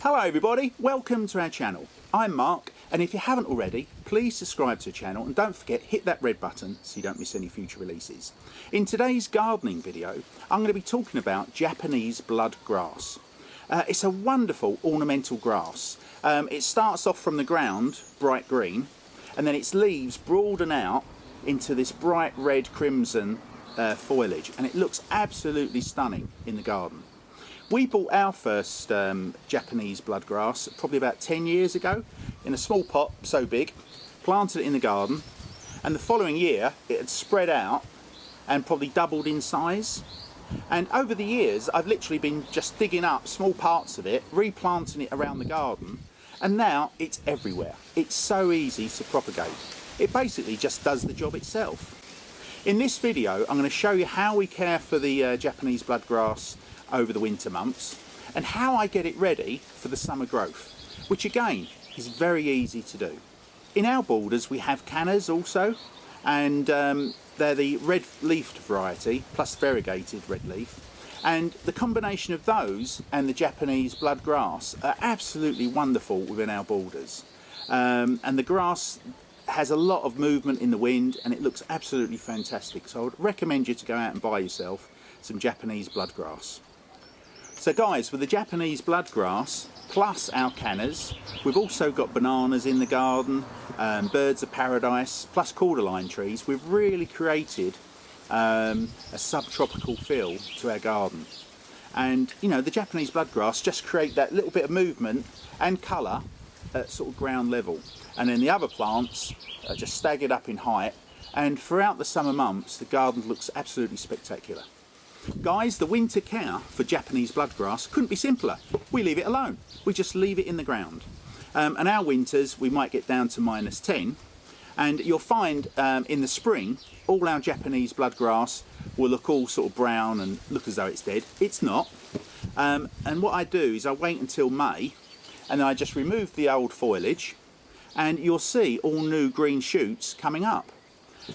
Hello everybody, welcome to our channel. I'm Mark, and if you haven't already, please subscribe to the channel and don't forget, hit that red button so you don't miss any future releases. In today's gardening video, I'm going to be talking about Japanese blood grass. It's a wonderful ornamental grass. It starts off from the ground, bright green, and then its leaves broaden out into this bright red crimson foliage, and it looks absolutely stunning in the garden. We bought our first Japanese bloodgrass probably about 10 years ago in a small pot, so big, planted it in the garden, and the following year it had spread out and probably doubled in size. And over the years I've literally been just digging up small parts of it, replanting it around the garden, and now it's everywhere. It's so easy to propagate. It basically just does the job itself. In this video I'm going to show you how we care for the Japanese bloodgrass over the winter months and how I get it ready for the summer growth, which again is very easy to do. In our borders we have cannas also, and they're the red leafed variety plus variegated red leaf, and the combination of those and the Japanese bloodgrass are absolutely wonderful within our borders. And the grass has a lot of movement in the wind and it looks absolutely fantastic, so I would recommend you to go out and buy yourself some Japanese bloodgrass. So guys, with the Japanese bloodgrass plus our cannas, we've also got bananas in the garden, birds of paradise, plus cordyline trees. We've really created a subtropical feel to our garden. And you know, the Japanese bloodgrass just create that little bit of movement and colour at sort of ground level. And then the other plants are just staggered up in height, and throughout the summer months the garden looks absolutely spectacular. Guys, the winter care for Japanese bloodgrass couldn't be simpler. We leave it alone. We just leave it in the ground. And our winters we might get down to -10, and you'll find in the spring all our Japanese bloodgrass will look all sort of brown and look as though it's dead. It's not. And what I do is I wait until May, and then I just remove the old foliage, and you'll see all new green shoots coming up.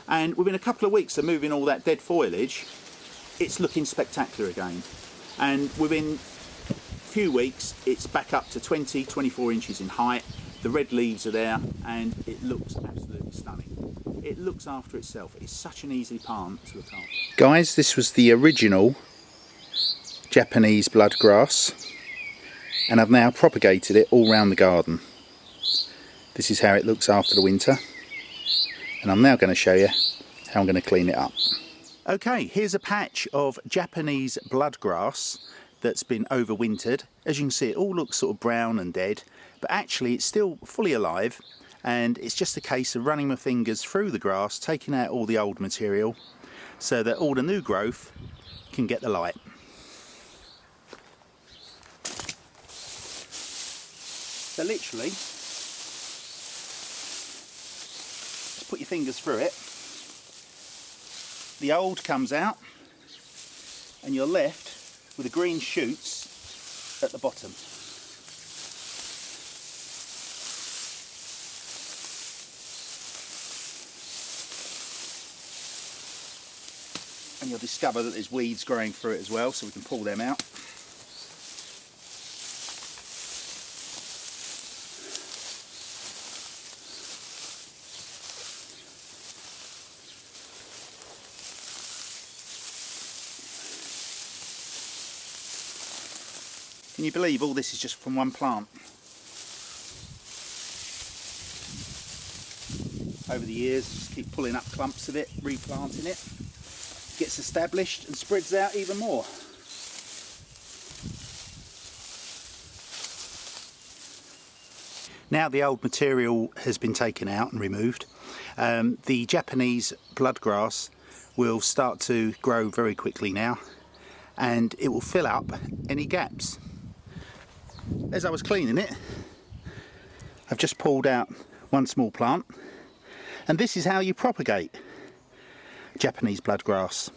And within a couple of weeks of moving all that dead foliage, it's looking spectacular again. And within a few weeks it's back up to 20-24 inches in height. The red leaves are there and it looks absolutely stunning. It looks after itself. It's such an easy plant to look after. Guys, this was the original Japanese bloodgrass, and I've now propagated it all around the garden. This is how it looks after the winter, and I'm now going to show you how I'm going to clean it up. Okay, here's a patch of Japanese bloodgrass that's been overwintered. As you can see, it all looks sort of brown and dead, but actually it's still fully alive, and it's just a case of running my fingers through the grass, taking out all the old material so that all the new growth can get the light. So literally, just put your fingers through it. The old comes out and you're left with the green shoots at the bottom. And you'll discover that there's weeds growing through it as well, so we can pull them out. Can you believe all this is just from one plant? Over the years, just keep pulling up clumps of it, replanting it. Gets established and spreads out even more. Now the old material has been taken out and removed, the Japanese bloodgrass will start to grow very quickly now, and it will fill up any gaps. As I was cleaning it, I've just pulled out one small plant, and this is how you propagate Japanese bloodgrass.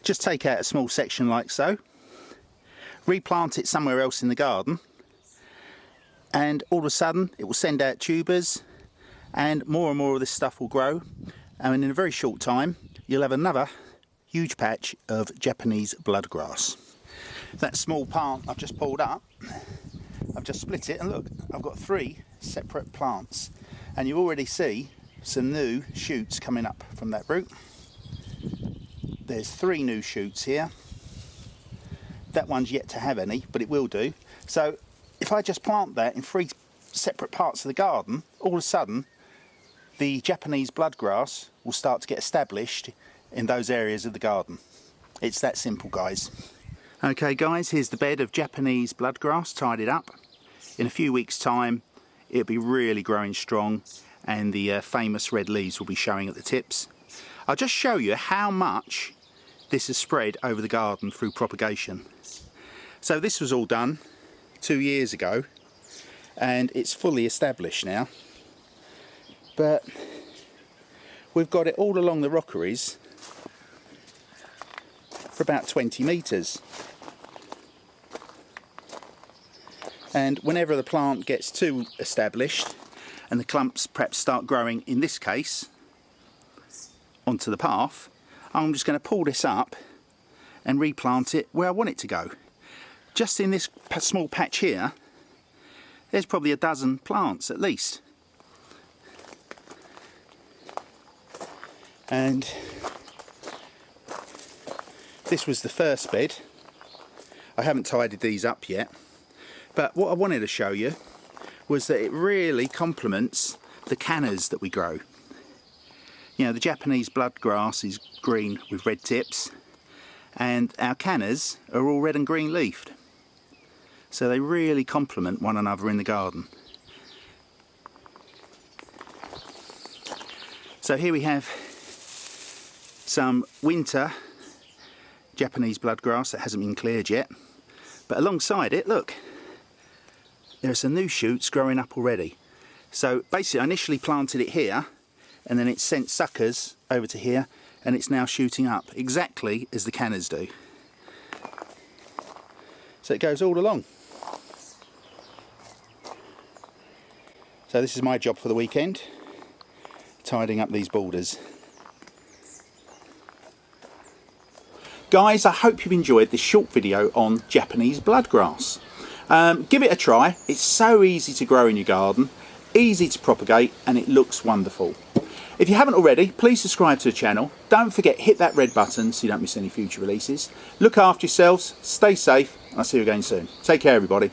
Just take out a small section like so, replant it somewhere else in the garden, and all of a sudden it will send out tubers and more of this stuff will grow, and in a very short time you'll have another huge patch of Japanese bloodgrass. That small plant I've just pulled up, I've just split it and look, I've got 3 separate plants, and you already see some new shoots coming up from that root. There's 3 new shoots here. That one's yet to have any, but it will do. So if I just plant that in 3 separate parts of the garden, all of a sudden the Japanese bloodgrass will start to get established in those areas of the garden. It's that simple, guys. Okay guys, here's the bed of Japanese bloodgrass tidied up. In a few weeks time it'll be really growing strong, and the famous red leaves will be showing at the tips. I'll just show you how much this has spread over the garden through propagation. So this was all done 2 years ago and it's fully established now, but we've got it all along the rockeries for about 20 metres, and whenever the plant gets too established and the clumps perhaps start growing, in this case onto the path, I'm just going to pull this up and replant it where I want it to go. Just in this small patch here there's probably a dozen plants at least, and this was the first bed. I haven't tidied these up yet, but what I wanted to show you was that it really complements the cannas that we grow. You know, the Japanese bloodgrass is green with red tips, and our cannas are all red and green leafed. So they really complement one another in the garden. So here we have some winter Japanese bloodgrass that hasn't been cleared yet, but alongside it, look, there are some new shoots growing up already. So basically I initially planted it here, and then it sent suckers over to here, and it's now shooting up exactly as the cannas do. So it goes all along. So this is my job for the weekend, tidying up these borders. Guys, I hope you've enjoyed this short video on Japanese bloodgrass. Give it a try. It's so easy to grow in your garden, easy to propagate, and it looks wonderful. If you haven't already, please subscribe to the channel. Don't forget, hit that red button so you don't miss any future releases. Look after yourselves, stay safe, and I'll see you again soon. Take care, everybody.